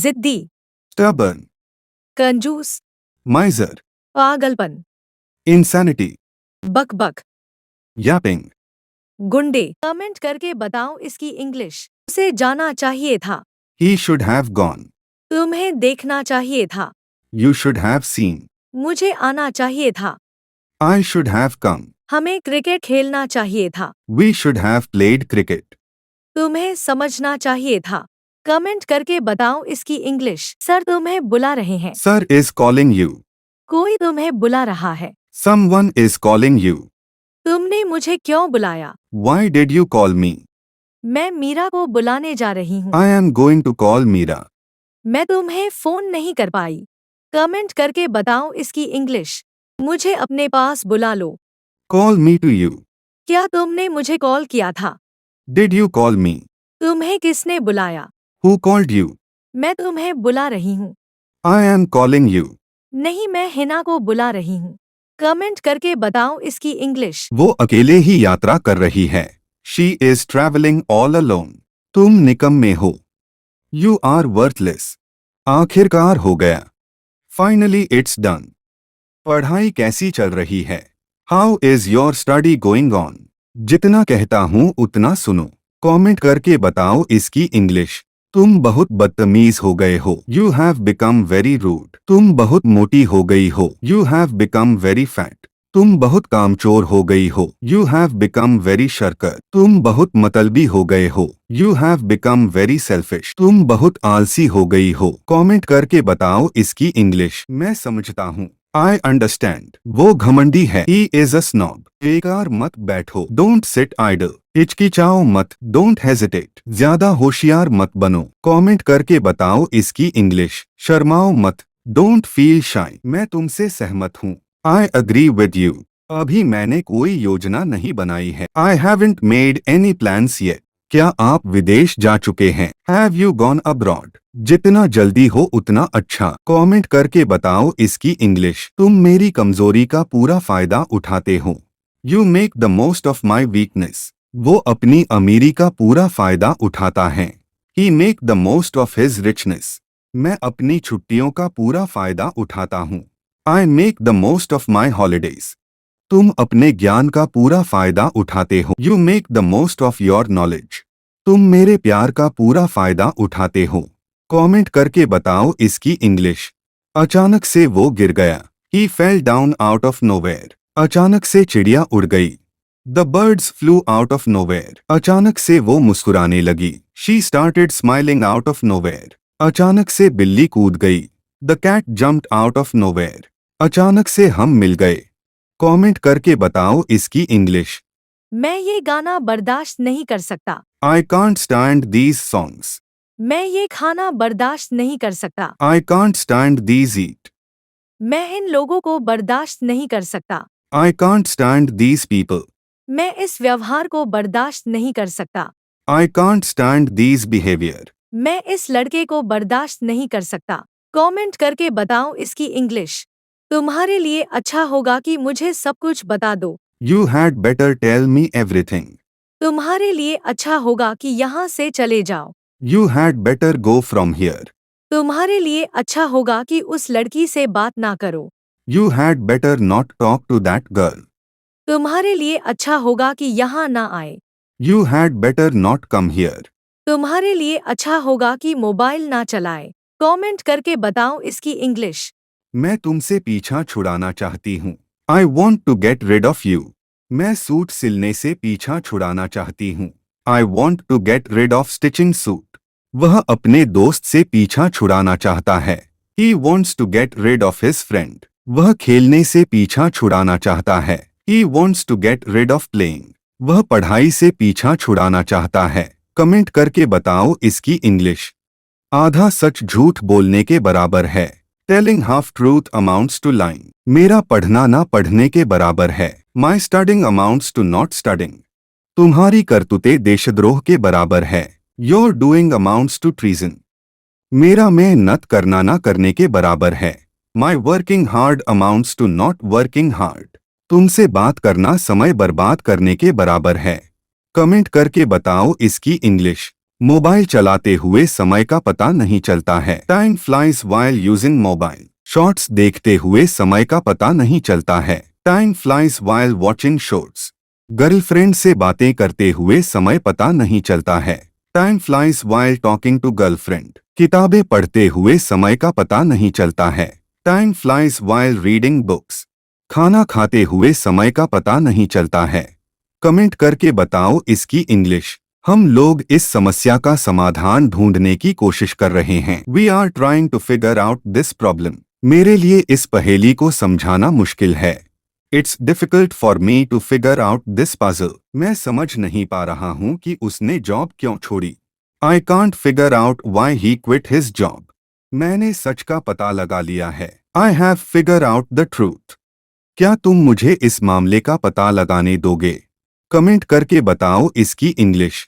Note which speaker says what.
Speaker 1: जिद्दी,
Speaker 2: stubborn,
Speaker 1: कंजूस,
Speaker 2: miser,
Speaker 1: पागलपन,
Speaker 2: insanity,
Speaker 1: बकबक,
Speaker 2: yapping.
Speaker 1: गुंडे। कमेंट करके बताओ इसकी इंग्लिश। उसे जाना चाहिए था।
Speaker 2: He should have gone.
Speaker 1: तुम्हें देखना चाहिए था।
Speaker 2: You should have seen.
Speaker 1: मुझे आना चाहिए था।
Speaker 2: I should have come.
Speaker 1: हमें क्रिकेट खेलना चाहिए था।
Speaker 2: We should have played cricket.
Speaker 1: तुम्हें समझना चाहिए था। कमेंट करके बताओ इसकी इंग्लिश। सर तुम्हें बुला रहे हैं।
Speaker 2: Sir is calling you.
Speaker 1: कोई तुम्हें बुला रहा है।
Speaker 2: Someone is calling you.
Speaker 1: तुमने मुझे क्यों बुलाया?
Speaker 2: Why did you call me?
Speaker 1: मैं मीरा को बुलाने जा रही हूँ।
Speaker 2: I am going to call Meera.
Speaker 1: मैं तुम्हें फोन नहीं कर पाई। कमेंट करके बताओ इसकी इंग्लिश। मुझे अपने पास बुला लो।
Speaker 2: Call me to you.
Speaker 1: क्या तुमने मुझे कॉल किया था?
Speaker 2: Did you call me?
Speaker 1: तुम्हें किसने बुलाया?
Speaker 2: Who called you?
Speaker 1: मैं तुम्हें बुला रही हूँ।
Speaker 2: I am calling you.
Speaker 1: नहीं, मैं हिना को बुला रही हूँ। कमेंट करके बताओ इसकी इंग्लिश।
Speaker 2: वो अकेले ही यात्रा कर रही है। She is traveling all alone. तुम निकम्मे हो। You are worthless. आखिरकार हो गया। Finally it's done. पढ़ाई कैसी चल रही है? How is your study going on? जितना कहता हूँ उतना सुनो। कमेंट करके बताओ इसकी इंग्लिश। तुम बहुत बदतमीज हो गए हो। You have become very rude. तुम बहुत मोटी हो गई हो। You have become very fat. तुम बहुत कामचोर हो गई हो। You have become very शर्कर। तुम बहुत मतलबी हो गए हो। You have become very selfish. तुम बहुत आलसी हो गई हो। कमेंट करके बताओ इसकी इंग्लिश। मैं समझता हूँ। I understand. वो घमंडी है। He is a snob. बेकार मत बैठो। Don't sit idle. हिचकिचाओ मत। Don't hesitate. ज्यादा होशियार मत बनो। कमेंट करके बताओ इसकी इंग्लिश। शर्माओ मत। Don't feel shy. मैं तुमसे सहमत हूँ। I agree with you. अभी मैंने कोई योजना नहीं बनाई है। I haven't made any plans yet. क्या आप विदेश जा चुके हैं? Have you gone abroad? जितना जल्दी हो उतना अच्छा। कमेंट करके बताओ इसकी इंग्लिश। तुम मेरी कमजोरी का पूरा फायदा उठाते हो। You make the most of my weakness. वो अपनी अमीरी का पूरा फायदा उठाता है। He make the most of his richness. मैं अपनी छुट्टियों का पूरा फायदा उठाता हूँ। I make the most of my holidays. तुम अपने ज्ञान का पूरा फायदा उठाते हो। You make the most of your knowledge. तुम मेरे प्यार का पूरा फायदा उठाते हो। कमेंट करके बताओ इसकी इंग्लिश। अचानक से वो गिर गया। He fell down out of nowhere. अचानक से चिड़िया उड़ गई। The birds flew out of nowhere. अचानक से वो मुस्कुराने लगी। She started smiling out of nowhere. अचानक से बिल्ली कूद गई। The cat jumped out of nowhere. अचानक से हम मिल गए। कमेंट करके बताओ इसकी इंग्लिश।
Speaker 1: मैं ये गाना बर्दाश्त नहीं कर सकता।
Speaker 2: I can't stand these songs.
Speaker 1: मैं ये खाना बर्दाश्त नहीं कर सकता।
Speaker 2: I can't stand these eat.
Speaker 1: मैं इन लोगों को बर्दाश्त नहीं कर सकता।
Speaker 2: I can't stand these people.
Speaker 1: मैं इस व्यवहार को बर्दाश्त नहीं कर सकता।
Speaker 2: I can't stand these behavior.
Speaker 1: मैं इस लड़के को बर्दाश्त नहीं कर सकता। कमेंट करके बताओ इसकी इंग्लिश। तुम्हारे लिए अच्छा होगा कि मुझे सब कुछ बता दो।
Speaker 2: You had better tell me everything.
Speaker 1: तुम्हारे लिए अच्छा होगा कि यहाँ से चले जाओ।
Speaker 2: You had better go from here.
Speaker 1: तुम्हारे लिए अच्छा होगा कि उस लड़की से बात ना करो।
Speaker 2: You had better not talk to that girl.
Speaker 1: तुम्हारे लिए अच्छा होगा कि यहाँ ना आए।
Speaker 2: You had better not come here.
Speaker 1: तुम्हारे लिए अच्छा होगा कि मोबाइल ना चलाए। कमेंट करके बताओ इसकी इंग्लिश।
Speaker 2: मैं तुमसे पीछा छुड़ाना चाहती हूँ। I want to get rid of you. मैं सूट सिलने से पीछा छुड़ाना चाहती हूँ। I want to get rid of stitching suit. वह अपने दोस्त से पीछा छुड़ाना चाहता है। He wants to get rid of his friend. वह खेलने से पीछा छुड़ाना चाहता है। He wants to get rid of playing. वह पढ़ाई से पीछा छुड़ाना चाहता है। कमेंट करके बताओ इसकी इंग्लिश। आधा सच झूठ बोलने के बराबर है। Telling half truth amounts to lying. मेरा पढ़ना ना पढ़ने के बराबर है। My studying amounts to not studying. तुम्हारी करतूतें देशद्रोह के बराबर है। Your doing amounts to treason. मेरा मेहनत करना ना करने के बराबर है। My working hard amounts to not working hard. तुमसे बात करना समय बर्बाद करने के बराबर है। कमेंट करके बताओ इसकी इंग्लिश। मोबाइल चलाते हुए समय का पता नहीं चलता है। Time flies while using mobile. Shorts देखते हुए समय का पता नहीं चलता है। Time flies while watching shorts. Girlfriend से बातें करते हुए समय पता नहीं चलता है। Time flies while talking to girlfriend. किताबें पढ़ते हुए समय का पता नहीं चलता है। Time flies while reading books. खाना खाते हुए समय का पता नहीं चलता है। कमेंट करके बताओ इसकी इंग्लिश। हम लोग इस समस्या का समाधान ढूंढने की कोशिश कर रहे हैं। We are trying to figure out this problem. मेरे लिए इस पहेली को समझाना मुश्किल है। It's difficult for me to figure out this puzzle. मैं समझ नहीं पा रहा हूँ कि उसने जॉब क्यों छोड़ी। I can't figure out why he quit his job. मैंने सच का पता लगा लिया है। I have figure out the truth. क्या तुम मुझे इस मामले का पता लगाने दोगे? कमेंट करके बताओ इसकी इंग्लिश।